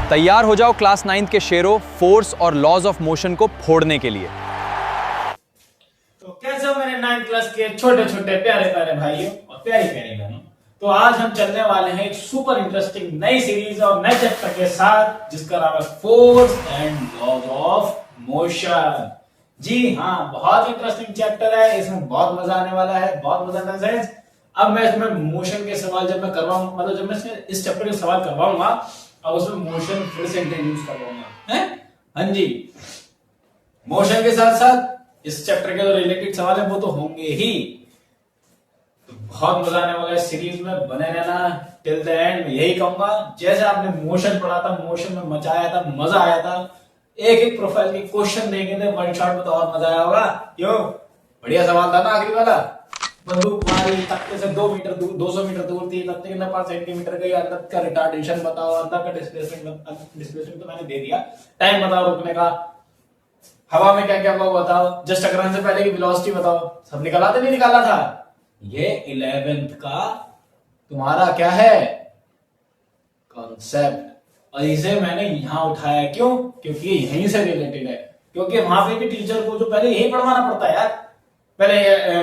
तैयार हो जाओ क्लास 9th के शेरों, फोर्स और लॉज ऑफ मोशन को फोड़ने के लिए। तो कैसे हो मेरे 9th क्लास के छोटे छोटे प्यारे प्यारे भाइयों और प्यारी प्यारी बहनों। तो आज हम चलने वाले हैं एक सुपर इंटरेस्टिंग नई सीरीज और नए चैप्टर के साथ जिसका नाम है force and laws of motion. जी हाँ, बहुत इंटरेस्टिंग चैप्टर है, इसमें बहुत मजा आने वाला है, बहुत मजा आने वाला है। अब मैं इसमें मोशन के सवाल जब मैं करवाऊंगा, मतलब जब मैं इस चैप्टर के सवाल करवाऊंगा अब उसमें मोशन फिर से इंट्रोड्यूस करवाऊंगा है। हाँ जी, मोशन के साथ साथ इस चैप्टर के जो रिलेटेड सवाल है वो तो होंगे ही। तो बहुत मजा आने वाला है, सीरीज में बने रहना टिल द एंड। मैं यही कहूंगा, जैसे आपने मोशन पढ़ा था, मोशन में मजा आया था, मजा आया था, एक एक प्रोफाइल के क्वेश्चन देखे थे वन शॉट में, तो और मजा आया होगा। क्यों? बढ़िया सवाल था ना आखिरी वाला। बंदूक मारी, तख्ते से 2 मीटर दूर, 200 मीटर दूर थी, तख्ते कितना 5 सेंटीमीटर गई, अंदर का रिटार्डेशन बताओ, अंदर का डिस्प्लेसमेंट तो मैंने दे दिया, टाइम बताओ रुकने का, हवा में क्या क्या हुआ बताओ, जस्ट टकराने से पहले की वेलोसिटी बताओ। सब निकाला था नहीं निकाला था? ये 11th का तुम्हारा क्या है, कॉन्सेप्ट। और इसे मैंने यहां उठाया, क्यों? क्योंकि यहीं से रिलेटेड है, क्योंकि वहां पे भी टीचर को जो पहले यही पढ़वाना पड़ता है यार। पहले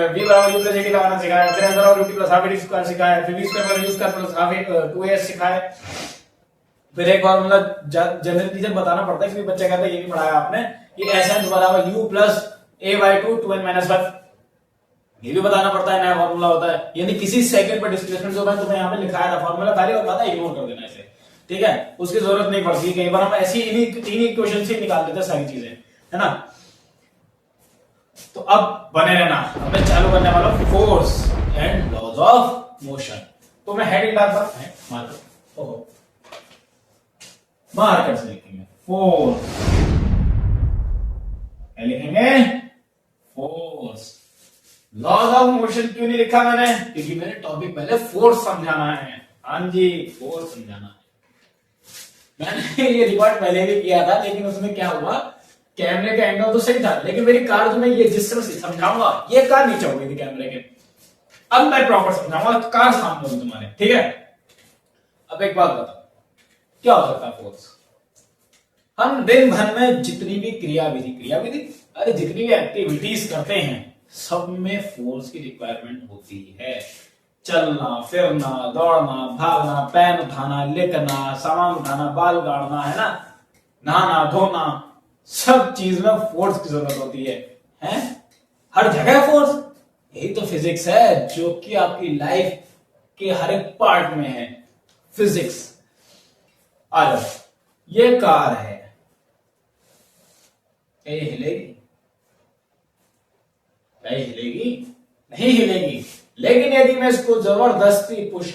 v बराबर u प्लस a लगाना सिखाया, फिर n बराबर u plus half a square सिखाया, फिर v स्क्वायर बराबर u square plus half a 2as सिखाया। फिर एक बार मतलब जनरल टीचर बताना पड़ता है, क्योंकि बच्चे कहते हैं ये भी पढ़ाया आपने कि sn बराबर u plus a/2 2n minus 1, ये भी बताना पड़ता है, नया फॉर्मूला होता है। यानी किसी सेकंड पर डिस्प्लेसमेंट जो मैं तुम्हें यहाँ पे लिखाया था फॉर्मूला, पहले और बात है, इग्नोर कर देना इसे, ठीक है? उसकी जरूरत नहीं पड़ती, कई बार हम ऐसी इन्हीं 3 इक्वेशन से निकाल देते हैं सारी चीजें, है ना। तो अब बने रहना, अब मैं चालू करने वाला हूं force and laws of motion. तो मैं हेडिंग डालता हूं, मार्कर, ओहो मार्कर से लिखेंगे फोर्स, लिखेंगे फोर्स। लॉज ऑफ मोशन क्यों नहीं लिखा मैंने? क्योंकि मैंने टॉपिक पहले फोर्स समझाना है। हाँ जी, फोर्स समझाना है। मैंने ये रिकॉर्ड पहले भी किया था, लेकिन उसमें क्या हुआ, कैमरे का एंगल तो सही था, लेकिन मेरी कार जो मैं ये जिस तरह से समझाऊंगा, ये कार नीचे हो गई थी कैमरे के। अब मैं प्रॉपर समझाऊंगा, कार सामने होगी तुम्हारे, ठीक है? अब एक बात बताओ, क्या हो सकता है फोर्स? हम दिन भर में जितनी भी क्रियाविधि अरे जितनी भी एक्टिविटीज करते हैं, सब में फोर्स की रिक्वायरमेंट होती है। चलना फिरना, दौड़ना भागना, पेन उठाना, लिखना, सामान उठाना, बाल गाड़ना, है ना, नहाना धोना, सब चीज में फोर्स की जरूरत होती है? हर जगह फोर्स। यही तो फिजिक्स है, जो कि आपकी लाइफ के हर एक पार्ट में है, फिजिक्स। आ जाओ, ये कार है, ये हिलेगी? हिलेगी? नहीं हिलेगी। लेकिन यदि मैं इसको जबरदस्ती पुश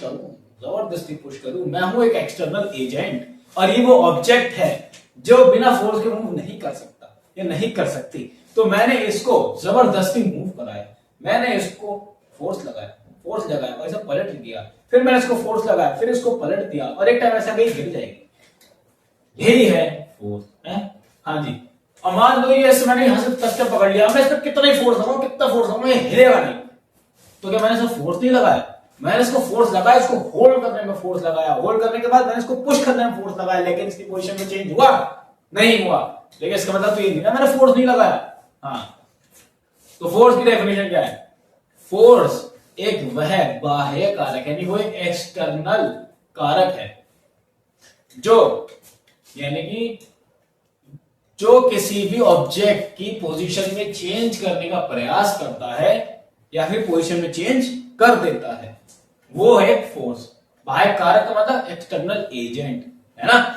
करूं, मैं हूं एक एक्सटर्नल एजेंट, और ये वो ऑब्जेक्ट है जो बिना फोर्स के मूव नहीं कर सकता या नहीं कर सकती। तो मैंने इसको जबरदस्ती मूव कराया, मैंने इसको फोर्स लगाया और इसे पलट दिया, फिर मैंने इसको फोर्स लगाया, फिर इसको पलट दिया, और एक टाइम ऐसा कहीं गिर जाएगी। यही है फोर्स है। हाँ जी, और मान लो ये ऐसे मैंने यहां से तख्ता पकड़ लिया, मैं इस पर कितना ही फोर्स लगाऊं, कितना फोर्स लगाऊं, ये हिलेगा नहीं। तो क्या मैंने इसको फोर्स नहीं लगाया? मैंने इसको फोर्स लगाया, इसको होल्ड करने में फोर्स लगाया, होल्ड करने के बाद मैंने इसको पुश करने में फोर्स लगाया, लेकिन इसकी पोजीशन में चेंज हुआ नहीं हुआ। लेकिन इसका मतलब तो ये नहीं ना मैंने फोर्स नहीं लगाया। हाँ, तो फोर्स की डेफिनेशन क्या है? फोर्स एक वह बाह्य कारक, यानी वो एक एक्सटर्नल कारक है, जो यानी कि जो किसी भी ऑब्जेक्ट की पोजीशन में चेंज करने का प्रयास करता है या फिर पोजीशन में चेंज कर देता है, वो है फोर्स। बाह्य कारक का मतलब एक्सटर्नल एजेंट, है ना।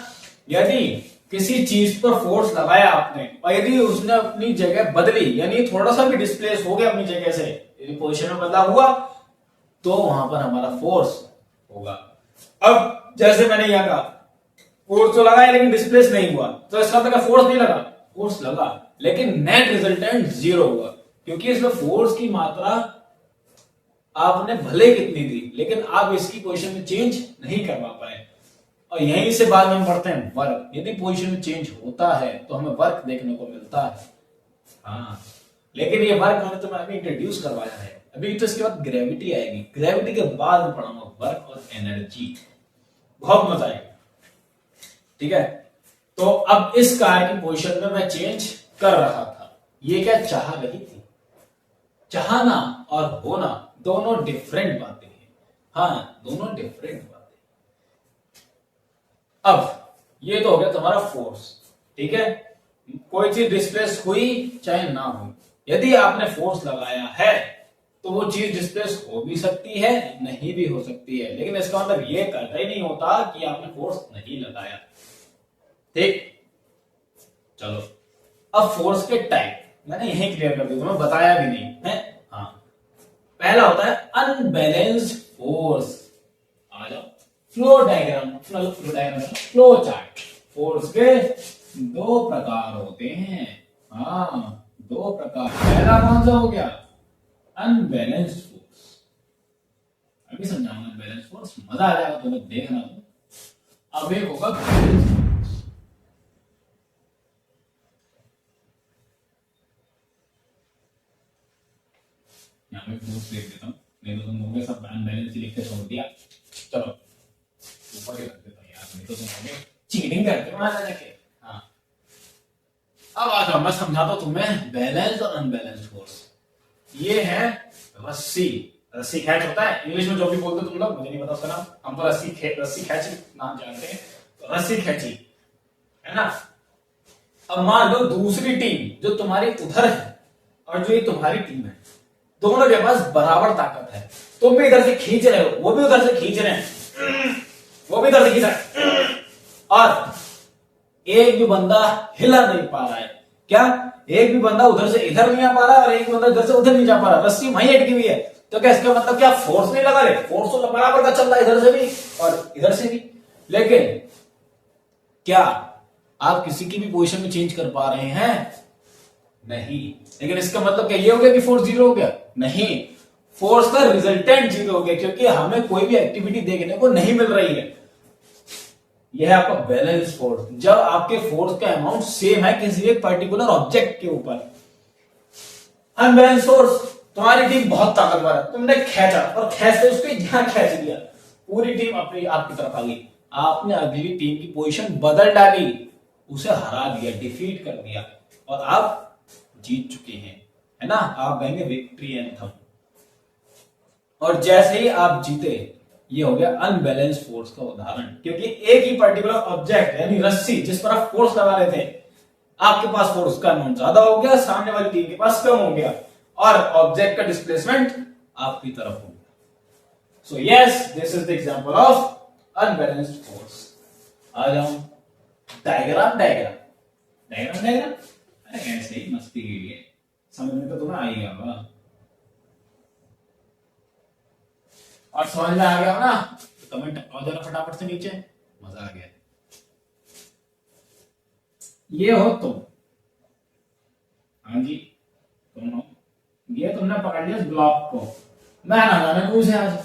यदि किसी चीज पर फोर्स लगाया आपने और यदि उसने अपनी जगह बदली, यानी थोड़ा सा भी डिस्प्लेस हो गया अपनी जगह से, यदि पोजीशन में बदलाव हुआ, तो वहां पर हमारा फोर्स होगा। अब जैसे मैंने यहां कहा फोर्स तो लगाया लेकिन डिस्प्लेस नहीं हुआ, तो इसका मतलब फोर्स नहीं लगा, फोर्स लगा, लेकिन नेट रिजल्टेंट 0 हुआ, क्योंकि इसमें फोर्स की मात्रा आपने भले कितनी दी, लेकिन आप इसकी पोजीशन में चेंज नहीं करवा पाए। और यहीं से बाद में हम पढ़ते हैं वर्क। यदि पोजीशन में चेंज होता है तो हमें वर्क देखने को मिलता है। हाँ, लेकिन ये वर्क मैंने तुम्हें अभी इंट्रोड्यूस करवाया है, अभी तो इसके बाद ग्रेविटी आएगी, ग्रेविटी के बाद में पढ़ाऊंगा वर्क और एनर्जी, बहुत मजा आएगा, ठीक है। तो अब इस कार की पोजीशन में मैं चेंज कर रहा था। ये क्या चाह रही थी? चाहना और होना दोनों डिफरेंट बातें हैं। हाँ, दोनों डिफरेंट बातें। अब ये तो हो गया तुम्हारा फोर्स, ठीक है। कोई चीज डिस्प्लेस हुई चाहे ना हुई, यदि आपने फोर्स लगाया है तो वो चीज डिस्प्लेस हो भी सकती है, नहीं भी हो सकती है, लेकिन इसका मतलब ये कहता ही नहीं होता कि आपने फोर्स नहीं लगाया। ठीक, चलो अब फोर्स के टाइप मैंने यही क्लियर कर दिया, तुम्हें बताया भी नहीं है। हाँ, पहला होता है अनबैलेंस्ड फोर्स। आ जाओ, flow diagram, flow chart. Force के दो प्रकार होते हैं। हाँ, दो प्रकार। पहला कौन सा हो गया? Unbalanced force. अभी समझाऊंगा अनबैलेंस्ड फोर्स, मजा आ जाएगा तुम्हें देखना। अब एक होगा बैलेंस्ड फोर्स। यहाँ पे फोर्स लिख देता हूँ, नहीं तो तुम होंगे सब अनबैलेंस लिख के छोड़ दिया। चलो ऊपर ही रख देता हूँ यार, नहीं तो तुम होंगे चीटिंग करते हो वहां जाके। हाँ, अब आ जाओ, मैं समझाता हूँ तुम्हें बैलेंस्ड और अनबैलेंस्ड फोर्स। ये है रस्सी। रस्सी खैच होता है इंग्लिश में जो भी बोलते तुम लोग, मुझे नहीं पता उसका नाम, हम तो रस्सी खैच नाम जानते हैं। तो रस्सी खैची है ना। अब मान लो दूसरी टीम जो तुम्हारी उधर है और जो ये तुम्हारी टीम है, दोनों के पास बराबर ताकत है। तुम भी इधर से खींच रहे हो, वो भी उधर से खींच रहे हैं, वो भी इधर से खींच रहा है, और एक भी बंदा हिला नहीं पा रहा है। क्या? एक भी बंदा उधर से इधर नहीं आ पा रहा है और एक बंदा इधर से उधर नहीं जा पा रहा, रस्सी वहीं अटकी हुई है। तो क्या इसका मतलब क्या फोर्स नहीं लगा रहे? फोर्स तो बराबर का चल रहा है, इधर से भी और इधर से भी। लेकिन क्या आप किसी की भी पोजीशन में चेंज कर पा रहे हैं? नहीं। लेकिन इसका मतलब क्या ये हो गया कि फोर्स जीरो हो गया? नहीं, फोर्स का रिजल्टेंट जीरो हो गया, क्योंकि हमें कोई भी एक्टिविटी देखने को नहीं मिल रही है। यह है आपका बैलेंस फोर्स, जब आपके फोर्स का अमाउंट सेम है किसी एक पर्टिकुलर ऑब्जेक्ट के ऊपर। अनबैलेंस फोर्स, तुम्हारी टीम बहुत ताकतवर है, तुमने खींचा और खींचते उसको यहां खींच दिया, पूरी टीम अपनी आपकी तरफ आ गई। आपने अगली टीम की पोजीशन बदल डाली, उसे हरा दिया, डिफीट कर दिया, और आप जीत चुके हैं, है ना। आप गाएंगे विक्ट्री एंथम। और जैसे ही आप जीते, ये हो गया अनबैलेंस फोर्स का उदाहरण, क्योंकि एक ही पर्टिकुलर ऑब्जेक्ट यानी रस्सी जिस पर आप फोर्स लगा रहे थे, आपके पास फोर्स का अमाउंट ज्यादा हो गया, सामने वाली टीम के पास कम हो गया, और ऑब्जेक्ट का डिस्प्लेसमेंट आपकी तरफ हो गया। So yes, this is the example of unbalanced force. आ जाओ डायग्राम। अरे ऐसे ही मस्ती के लिए, समझ में तो तुम्हें आ ही गया होगा, और समझ में आ गया ना तो कमेंट और जरा फटाफट से नीचे, मजा आ गया। ये हो तुम, हाँ जी तुम हो, ये तुमने पकड़ लिया इस ब्लॉक को, मैं ना जाने को उसे आज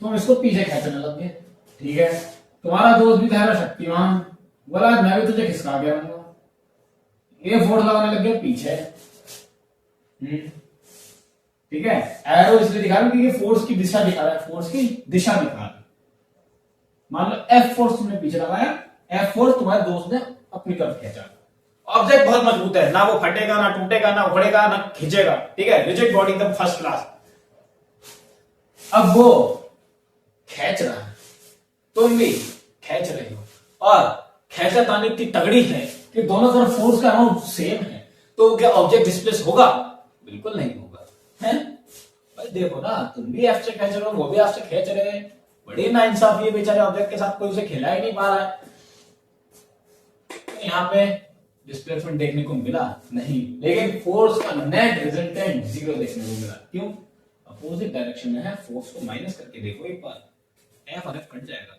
तुम इसको पीछे खींचने लग गए। ठीक है, तुम्हारा दोस्त भी था शक्तिमान, बोला मैं भी तुझे खिसका के रहूंगा, ये फोर्स लगाने लग गया पीछे। ठीक है, एरो इसलिए दिखा रहा हूं क्योंकि फोर्स की दिशा दिखा रहा है, फोर्स की दिशा दिखा रहा है। मान लो एफ फोर्स तुमने पीछे लगाया, एफ फोर्स तुम्हारे दोस्त ने अपनी तरफ खींचा। ऑब्जेक्ट बहुत मजबूत है, ना वो फटेगा, ना टूटेगा, ना उखड़ेगा, ना खींचेगा। ठीक है, रिजिड बॉडी एकदम फर्स्ट क्लास। अब वो खींच रहा है, तुम भी खींच रहे हो, और खींचातानी इतनी तगड़ी है कि दोनों तरफ फोर्स का अमाउंट सेम है, तो क्या ऑब्जेक्ट डिस्प्लेस होगा? बिल्कुल नहीं होगा, है भाई। देखो ना, तुम भी एफ से खींच रहे हो, वो भी एफ से खींच रहे हैं, बड़ी नाइंसाफी है बेचारे ऑब्जेक्ट के साथ, कोई उसे खिला ही नहीं पा रहा है। यहाँ पे डिस्प्लेसमेंट देखने को मिला नहीं, लेकिन फोर्स का नेट रिजल्टेंट जीरो देखने को मिला। क्यों? अपोजिट डायरेक्शन में है, फोर्स को माइनस करके देखो एक बार, एफ और एफ कट जाएगा।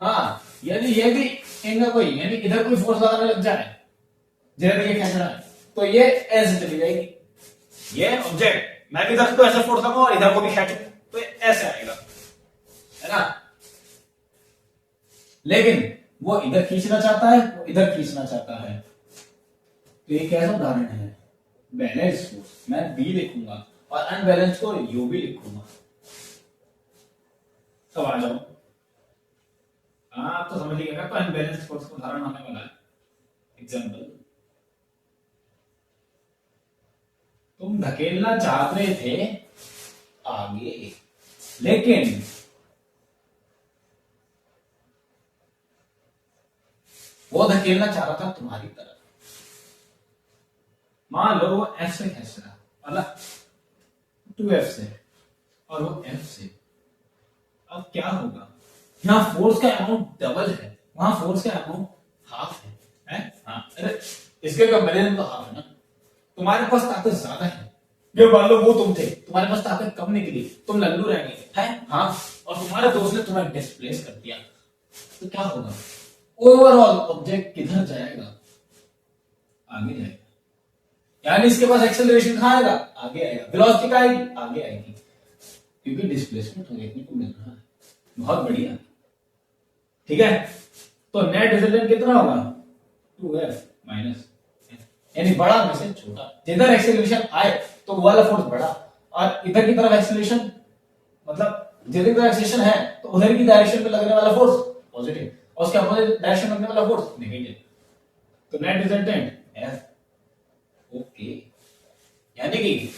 हाँ, यदि ये भी इनका कोई यानी इधर कोई फोर्स लगाने लग जाए, जिधर ये खींच रहा है, तो ये ऐसे चली जाएगी। ये ऑब्जेक्ट मैं भी इधर को ऐसे फोर्स लगाऊं और इधर को भी खींचूं, तो ऐसे आएगा, है ना। लेकिन वो इधर खींचना चाहता है, वो इधर खींचना चाहता है, तो ये कैसा उदाहरण है? Balance force. मैं बी लिखूंगा और अनबैलेंस को यू भी लिखूंगा। तो आ जाओ, आप तो समझ लीजिएगा, तो अनबैलेंस्ड फोर्स का उदाहरण आने वाला है। एग्जांपल, तुम धकेलना चाह रहे थे आगे, लेकिन वो धकेलना चाह रहा था तुम्हारी तरफ। मान लो वो F से खींच रहा, मतलब 2F से, और वो F से। अब क्या होगा, यहाँ फोर्स का अमाउंट डबल है, वहां फोर्स का अमाउंट हाफ है? हाँ, अरे इसके कंपेरिजन में तो हाफ है ना। तुम्हारे पास ताकत ज्यादा है, ये मान लो वो तुम थे, तुम्हारे पास ताकत कम निकली, तुम लल्लू रह गए हैं, हाँ, और तुम्हारे दोस्त ने तुम्हें डिस्प्लेस कर दिया, तो क्या होगा, ओवरऑल ऑब्जेक्ट किधर जाएगा, आगे जाएगा। यानी इसके पास एक्सेलरेशन कहां आएगा, आगे आएगा। वेलोसिटी का आएगी, आगे आएगी, क्योंकि डिस्प्लेसमेंट देखने को मिल रहा है। बहुत बढ़िया, ठीक है। तो नेट रिजल्टेंट कितना होगा, 2F माइनस, यानी बड़ा में से छोटा। जिधर एक्सेलरेशन आए तो वो वाला फोर्स बड़ा, और इधर की तरफ एक्सेलरेशन, मतलब जिधर की तरफ एक्सेलरेशन है तो उधर की डायरेक्शन में लगने वाला फोर्स पॉजिटिव, और उसके अपोजिट डायरेक्शन में लगने वाला फोर्स नेगेटिव। तो नेट रिजल्टेंट F। ओके, यानी कि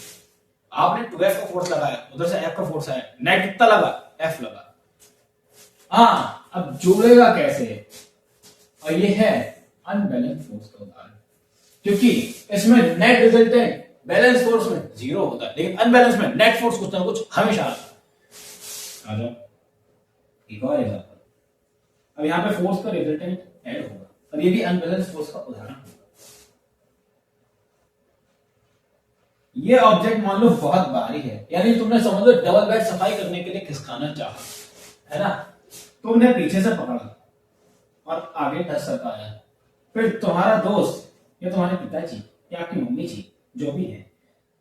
आपने 2F का फोर्स लगाया, उधर से F का फोर्स आया, नेट कितना लगा, F लगा। हाँ, अब जोड़ेगा कैसे, और ये है अनबैलेंस फोर्स का उदाहरण, क्योंकि इसमें नेट रिजल्टेंट बैलेंस फोर्स में 0 होता है, लेकिन अनबैलेंस में नेट फोर्स कुछ ना कुछ हमेशा आता है। आ जाओ एक और एग्जांपल। अब यहां पे फोर्स का रिजल्टेंट ऐड होगा, और ये भी अनबैलेंस फोर्स का उदाहरण होगा। ये ऑब्जेक्ट मान लो बहुत भारी है, यानी तुमने समझ लो डबल बेड सफाई करने के लिए खिसकाना चाहा, है ना, तुमने पीछे से पकड़ा और आगे टच कर पाया, फिर तुम्हारा दोस्त या तुम्हारे पिताजी या आपकी मम्मी जी जो भी है,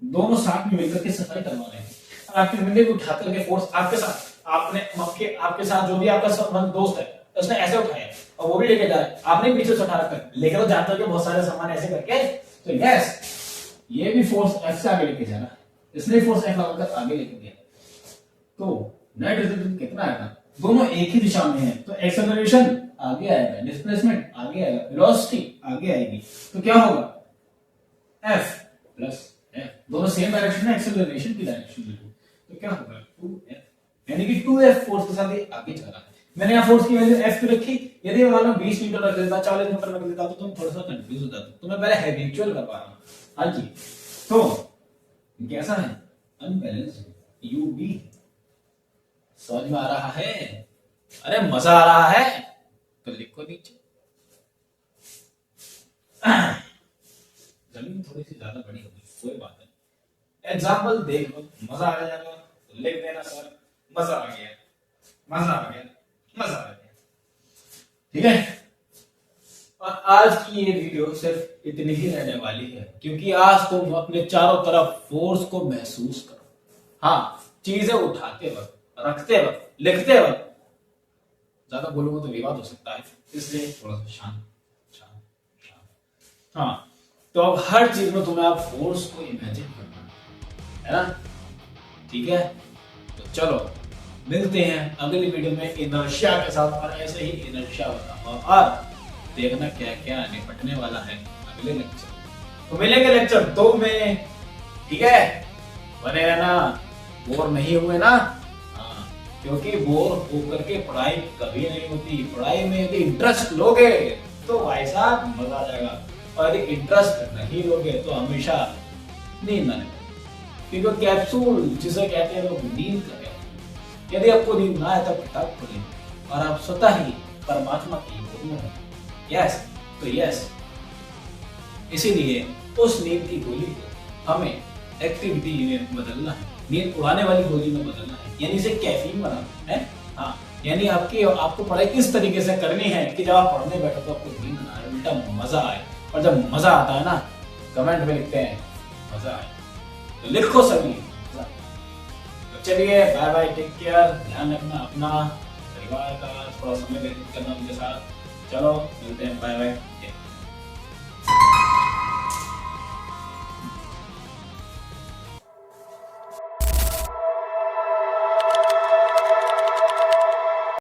दोनों साथ में मिलकर के सफाई करवा रहे हैं, और आपकी मम्मी को उठा करके फोर्स आपके साथ, आपके साथ जो भी आपका दोस्त है उसने ऐसे उठाया और वो भी लेके जा रहा है, आपने पीछे से उठा रखा है, लेकर तो जानते हो कि बहुत सारे सामान ऐसे करके, तो यस, ये भी फोर्स F से आगे लेके जा रहा है, इसने फोर्स F लगाकर आगे लेके गया, तो नेट रिजल्टेंट कितना आएगा, दोनों एक ही दिशा में है, तो एक्सेलरेशन आगे आएगा, डिस्प्लेसमेंट आगे आएगा, वेलोसिटी आगे आएगी, तो क्या होगा, F प्लस F, दोनों सेम डायरेक्शन में, एक्सेलरेशन की डायरेक्शन में, तो क्या होगा 2F, यानी कि 2F फोर्स के साथ ये आगे चल रहा है। मैंने यहाँ फोर्स की वैल्यू F पे रखी, यदि मैं मालूम 20 न्यूटन रख देता, 40 न्यूटन रख देता, तो तुम थोड़ा सा कंफ्यूज हो जाते, तो मैं पहले हैबिचुअल करवा रहा हूँ। हाँ जी, तो कैसा है, अनबैलेंस, UB, समझ में आ रहा है, अरे मजा आ रहा है तो लिखो नीचे। जमीन थोड़ी सी ज्यादा बड़ी होगी, कोई बात नहीं, एग्जाम्पल देख लो, मजा आ जाएगा तो लिख देना सर, मजा आ गया, मजा आ गया, मजा आ गया, ठीक है। और आज की ये वीडियो सिर्फ इतनी ही रहने वाली है, क्योंकि आज तुम अपने चारों तरफ फोर्स को महसूस करो। हाँ, चीजें उठाते वक्त, रखते वक्त, लिखते वक्त ज्यादा बोलूंगा तो विवाद हो सकता है, इसलिए थोड़ा सा शांत शांत शांत। हाँ, तो अब हर चीज में तुम्हें आप फोर्स को इमेजिन करना है ना, ठीक है। तो चलो मिलते हैं अगली वीडियो में इनर्शिया के साथ, और ऐसे ही इनर्शिया बताऊंगा, और देखना क्या क्या निपटने वाला है अगले लेक्चर। तो मिलेंगे लेक्चर 2 में, ठीक है, बने रहना, बोर नहीं हुए ना, हाँ, क्योंकि बोर होकर के पढ़ाई कभी नहीं होती। पढ़ाई में यदि इंटरेस्ट लोगे तो भाई साहब मजा आ जाएगा, और यदि इंटरेस्ट नहीं लोगे तो हमेशा नींद आने लगेगी, क्योंकि कैप्सूल जिसे कहते हैं लोग नींद का कहते हैं। यदि आपको नींद ना आए तब किताब खोलें और आप स्वतः ही परमात्मा की गोद में हैं। यस, तो यस, इसीलिए उस नींद की गोली को हमें एक्टिविटी में बदलना है, नींद उड़ाने वाली गोली में बदलना है, यानी इसे कैफीन बनाना है। हाँ, यानी आपको पढ़ाई इस तरीके से करनी है कि जब आप पढ़ने बैठो तो आपको नींद ना आए, उल्टा मजा आए। और जब मजा आता है ना, कमेंट में लिखते हैं मजा आए, तो लिखो सभी। तो चलिए, बाय बाय, टेक केयर, ध्यान रखना अपना, परिवार का, थोड़ा समय व्यतीत करना उनके साथ। चलो मिलते हैं, बाय बाय।